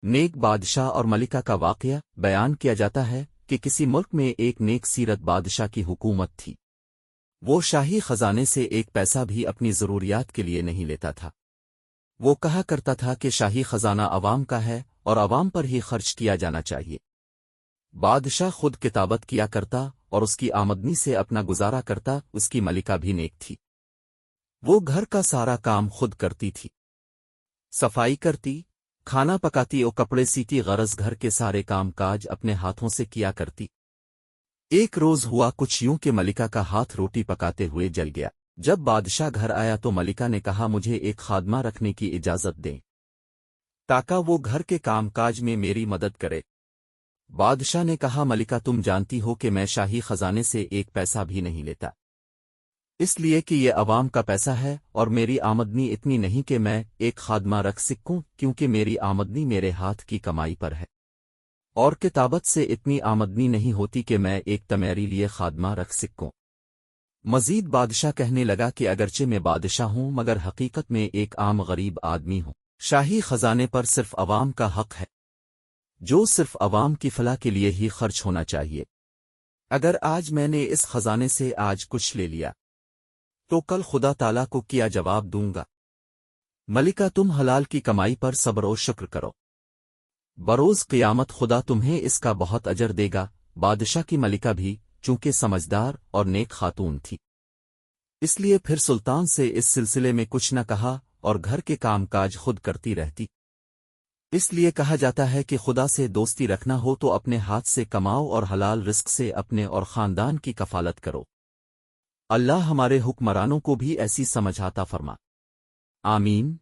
نیک بادشاہ اور ملکہ کا واقعہ بیان کیا جاتا ہے کہ کسی ملک میں ایک نیک سیرت بادشاہ کی حکومت تھی۔ وہ شاہی خزانے سے ایک پیسہ بھی اپنی ضروریات کے لیے نہیں لیتا تھا۔ وہ کہا کرتا تھا کہ شاہی خزانہ عوام کا ہے اور عوام پر ہی خرچ کیا جانا چاہیے۔ بادشاہ خود کتابت کیا کرتا اور اس کی آمدنی سے اپنا گزارا کرتا۔ اس کی ملکہ بھی نیک تھی۔ وہ گھر کا سارا کام خود کرتی تھی، صفائی کرتی، کھانا پکاتی اور کپڑے سیتی، غرض گھر کے سارے کام کاج اپنے ہاتھوں سے کیا کرتی۔ ایک روز ہوا کچھ یوں کہ ملکہ کا ہاتھ روٹی پکاتے ہوئے جل گیا۔ جب بادشاہ گھر آیا تو ملکہ نے کہا مجھے ایک خادمہ رکھنے کی اجازت دیں تاکہ وہ گھر کے کام کاج میں میری مدد کرے۔ بادشاہ نے کہا ملکہ تم جانتی ہو کہ میں شاہی خزانے سے ایک پیسہ بھی نہیں لیتا، اس لیے کہ یہ عوام کا پیسہ ہے اور میری آمدنی اتنی نہیں کہ میں ایک خادمہ رکھ سکوں، کیونکہ میری آمدنی میرے ہاتھ کی کمائی پر ہے، اور کتابت سے اتنی آمدنی نہیں ہوتی کہ میں ایک تمیری لیے خادمہ رکھ سکوں۔ مزید بادشاہ کہنے لگا کہ اگرچہ میں بادشاہ ہوں مگر حقیقت میں ایک عام غریب آدمی ہوں۔ شاہی خزانے پر صرف عوام کا حق ہے، جو صرف عوام کی فلاح کے لیے ہی خرچ ہونا چاہیے۔ اگر آج میں نے اس خزانے سے آج کچھ لے لیا تو کل خدا تعالیٰ کو کیا جواب دوں گا؟ ملکہ تم حلال کی کمائی پر صبر و شکر کرو، بروز قیامت خدا تمہیں اس کا بہت اجر دے گا۔ بادشاہ کی ملکہ بھی چونکہ سمجھدار اور نیک خاتون تھی، اس لیے پھر سلطان سے اس سلسلے میں کچھ نہ کہا اور گھر کے کام کاج خود کرتی رہتی۔ اس لیے کہا جاتا ہے کہ خدا سے دوستی رکھنا ہو تو اپنے ہاتھ سے کماؤ اور حلال رزق سے اپنے اور خاندان کی کفالت کرو۔ اللہ ہمارے حکمرانوں کو بھی ایسی سمجھ عطا فرما۔ آمین۔